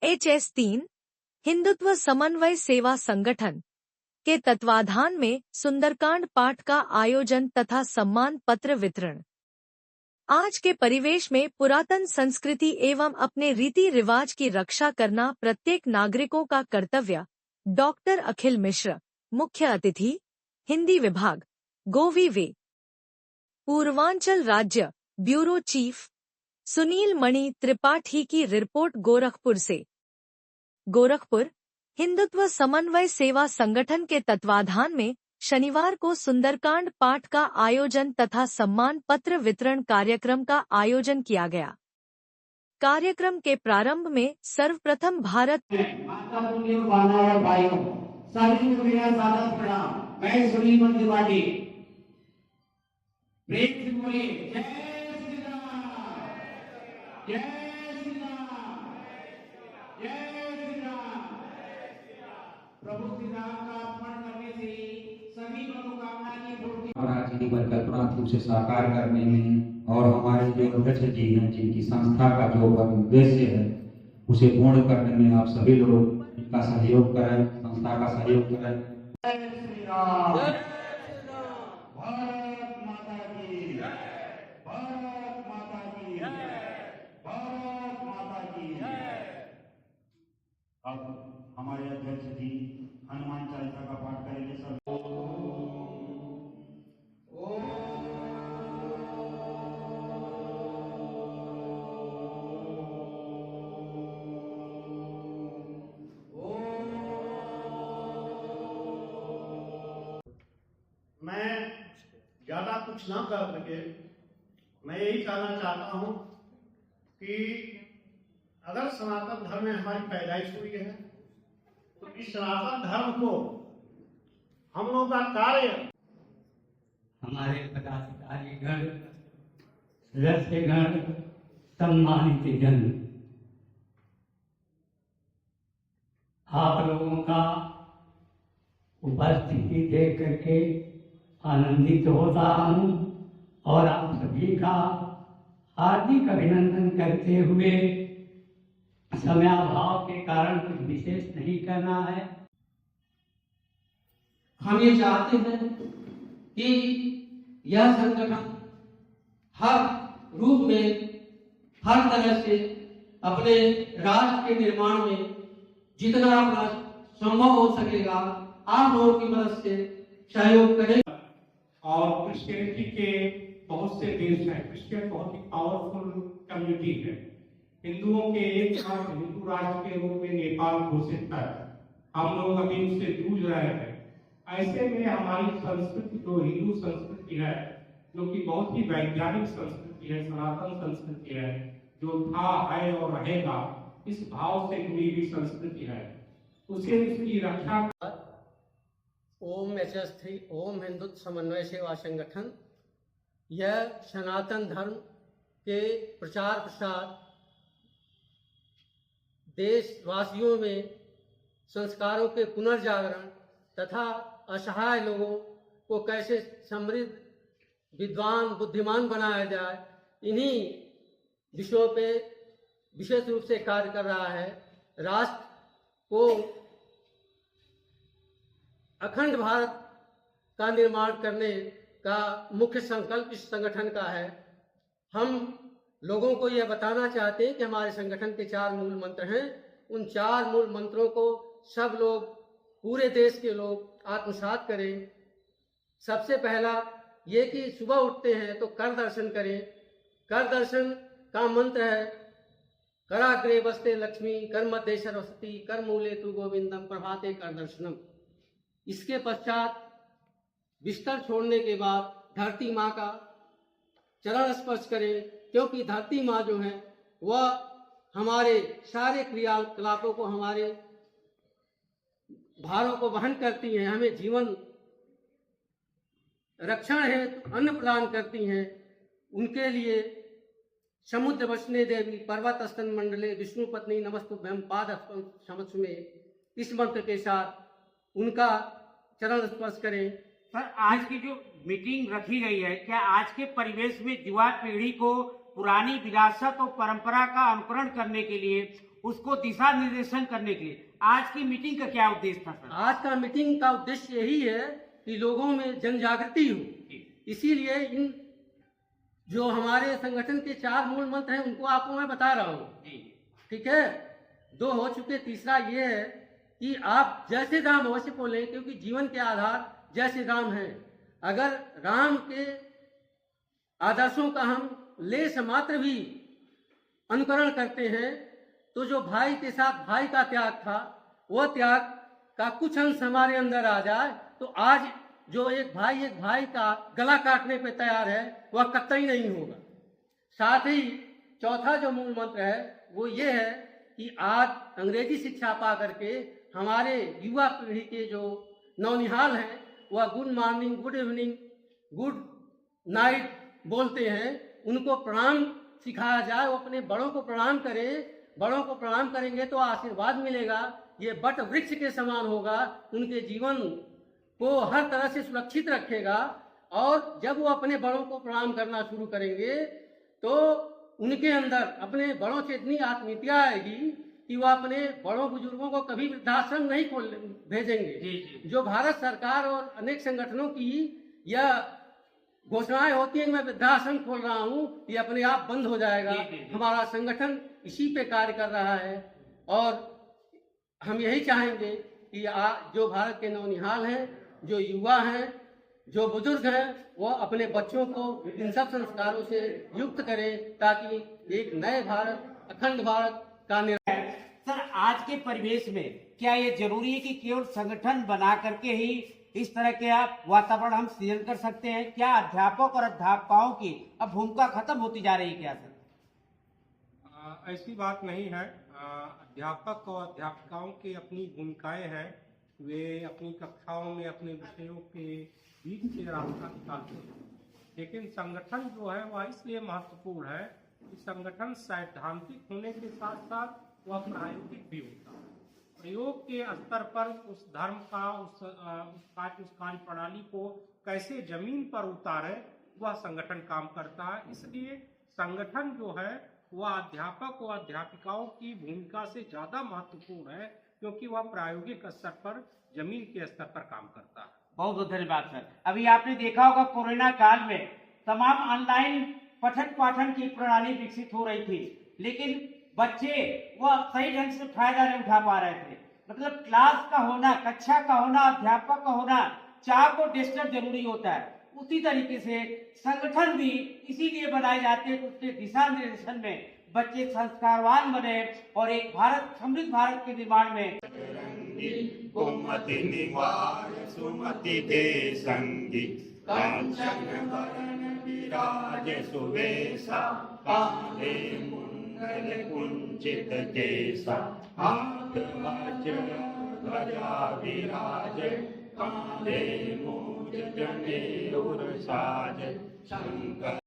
HS3 Hindutva समन्वय सेवा संगठन के तत्वाधान में सुंदरकांड पाठ का आयोजन तथा सम्मान पत्र वितरण। आज के परिवेश में पुरातन संस्कृति एवं अपने रीति रिवाज की रक्षा करना प्रत्येक नागरिकों का कर्तव्य। डॉक्टर अखिल मिश्र, मुख्य अतिथि, हिंदी विभाग, गोवी वे। पूर्वांचल राज्य ब्यूरो चीफ सुनील मणि त्रिपाठी की रिपोर्ट गोरखपुर से। गोरखपुर हिंदुत्व समन्वय सेवा संगठन के तत्वाधान में शनिवार को सुंदरकांड पाठ का आयोजन तथा सम्मान पत्र वितरण कार्यक्रम का आयोजन किया गया। कार्यक्रम के प्रारंभ में सर्वप्रथम भारत प्रभु श्री राम का अपमान करने से सभी मनोकामना की पूर्ति की परिकल्पना रूप से साकार करने में और हमारे जो अध्यक्ष जी हैं जिनकी संस्था का जो उद्देश्य है उसे पूर्ण करने में आप सभी लोग इनका सहयोग करें, संस्था का सहयोग करें। जय श्री राम, भारत माता की जय, भारत माता की जय, भारत माता की जय। अब हमारे अध्यक्ष जी हनुमान चालीसा का पाठ करेंगे। सब मैं ज्यादा कुछ ना कर सके, मैं यही कहना चाहता हूं कि अगर सनातन धर्म में हमारी पैदाइश हुई है तो इस सनातन धर्म को हम लोग का कार्य, हमारे पदाधिकारीगण, सदस्यगण, सम्मानित जन, आप लोगों का उपस्थिति देख करके आनंदित होता हूँ और आप सभी का हार्दिक अभिनंदन करते हुए समयाभाव के कारण कुछ विशेष नहीं करना है। हम ये चाहते हैं कि यह संगठन हर रूप में, हर तरह से अपने राष्ट्र के निर्माण में जितना अपना संभव हो सकेगा आप लोगों की मदद से सहयोग करेगा। और क्रिश्चियनिटी के बहुत से देश हैं, क्रिश्चियन बहुत ही पावरफुल कम्युनिटी है। हिंदुओं के एक साथ हिंदू राष्ट्र के रूप में नेपाल घोषित है, हम लोग अभी उससे जूझ रहे हैं। ऐसे में हमारी संस्कृति जो हिंदू संस्कृति है, जो कि बहुत ही वैज्ञानिक संस्कृति है, सनातन संस्कृति है, जो था, है और रहेगा, इस भाव से जुड़ी हुई संस्कृति है, उसे इसकी रक्षा। ओम HS3 ओम हिंदुत्व समन्वय सेवा संगठन यह सनातन धर्म के प्रचार प्रसार, देशवासियों में संस्कारों के पुनर्जागरण तथा असहाय लोगों को कैसे समृद्ध, विद्वान, बुद्धिमान बनाया जाए, इन्हीं विषयों पे विशेष रूप से कार्य कर रहा है। राष्ट्र को अखंड भारत का निर्माण करने का मुख्य संकल्प इस संगठन का है। हम लोगों को यह बताना चाहते हैं कि हमारे संगठन के 4 मूल मंत्र हैं। उन 4 मूल मंत्रों को सब लोग, पूरे देश के लोग आत्मसात करें। सबसे पहला ये कि सुबह उठते हैं तो कर दर्शन करें। कर दर्शन का मंत्र है कराग्रे वस्ते लक्ष्मी, कर मध्य सरस्वती, कर मूले तु गोविंदम, प्रभाते कर दर्शनम। इसके पश्चात बिस्तर छोड़ने के बाद धरती माँ का चरण स्पर्श करें, क्योंकि धरती माँ जो है वह हमारे सारे क्रियाकलापों को, हमारे भारों को वहन करती हैं, हमें जीवन रक्षण है अन्न प्रदान करती हैं। उनके लिए समुद्र वसने देवी पर्वत स्तन मंडले विष्णु पत्नी नमस्तुभ्यं पाद समक्ष में इस मंत्र के साथ उनका चरण स्पर्श करें। सर, आज की जो मीटिंग रखी गई है, क्या आज के परिवेश में युवा पीढ़ी को पुरानी विरासत और परंपरा का अनुकरण करने के लिए उसको दिशा निर्देशन करने के लिए आज की मीटिंग का क्या उद्देश्य था सर? आज का मीटिंग का उद्देश्य यही है कि लोगों में जन जागृति हो। इसीलिए इन जो हमारे संगठन के 4 मूल मंत्र हैं उनको आपको मैं बता रहा हूँ। ठीक है, 2 हो चुके, तीसरा ये है कि आप जय श्री राम अवश्य बोलें, क्योंकि जीवन के आधार जय श्री राम है। अगर राम के आदर्शों का हम लेश मात्र भी अनुकरण करते हैं तो जो भाई के साथ भाई का त्याग था, वह त्याग का कुछ अंश हमारे अंदर आ जाए तो आज जो एक भाई का गला काटने पे तैयार है वह कतई नहीं होगा। साथ ही चौथा जो मूल मंत्र है वो ये है कि आज अंग्रेजी शिक्षा पा करके हमारे युवा पीढ़ी के जो नौनिहाल हैं वह good morning, good evening, good night बोलते हैं। उनको प्रणाम सिखाया जाए, वो अपने बड़ों को प्रणाम करें। बड़ों को प्रणाम करेंगे तो आशीर्वाद मिलेगा, ये बट वृक्ष के समान होगा, उनके जीवन को हर तरह से सुरक्षित रखेगा। और जब वो अपने बड़ों को प्रणाम करना शुरू करेंगे तो उनके अंदर अपने बड़ों से इतनी आत्मीयता आएगी कि वह अपने बड़ों बुजुर्गों को कभी वृद्धाश्रम नहीं भेजेंगे। जो भारत सरकार और अनेक संगठनों की यह घोषणाएं होती है कि मैं वृद्धाश्रम खोल रहा हूँ, ये अपने आप बंद हो जाएगा। हमारा संगठन इसी पे कार्य कर रहा है और हम यही चाहेंगे कि जो भारत के नौनिहाल हैं, जो युवा हैं, जो बुजुर्ग हैं, वो अपने बच्चों को इन सब संस्कारों से युक्त करें ताकि एक नए भारत, अखंड भारत का निर्माण। सर, आज के परिवेश में क्या ये जरूरी है कि केवल संगठन बना करके ही इस तरह के वातावरण हम सृजन कर सकते हैं? क्या अध्यापक और अध्यापिकाओं की अब भूमिका खत्म होती जा रही है क्या सर? ऐसी बात नहीं है। अध्यापक और अध्यापिकाओं की अपनी भूमिकाएं हैं। वे अपनी कक्षाओं में अपने विषयों के बीच से रास्ता निकालते हैं, लेकिन संगठन जो है वह इसलिए महत्वपूर्ण है कि संगठन सैद्धांतिक होने के साथ साथ वह प्रायोगिक भी होता है। प्रयोग के स्तर पर उस धर्म का उस कार्य प्रणाली को कैसे जमीन पर उतारे, वह संगठन काम करता है। इसलिए संगठन जो है वह अध्यापक और अध्यापिकाओं की भूमिका से ज्यादा महत्वपूर्ण है, क्योंकि वह प्रायोगिक स्तर पर जमीन के स्तर पर काम करता है। बहुत बहुत धन्यवाद सर। अभी आपने देखा होगा कोरोना काल में तमाम ऑनलाइन पठन पाठन की प्रणाली विकसित हो रही थी, लेकिन बच्चे वह सही ढंग से फायदा नहीं उठा पा रहे थे। मतलब क्लास का होना, कक्षा का होना, अध्यापक का होना, चार को डिस्टर्ब जरूरी होता है। उसी तरीके से संगठन भी इसीलिए बनाए जाते हैं कि उसके दिशा निर्देशन में बच्चे संस्कारवान बने और एक भारत, समृद्ध भारत के निर्माण में कुमति निवार सुमति के संगी कांचन वरण विराज सुवेशा काले मुंडल कुंचित केसा हाथ वज्र ध्वजा विराज काले मूज जनेऊर साज शंकर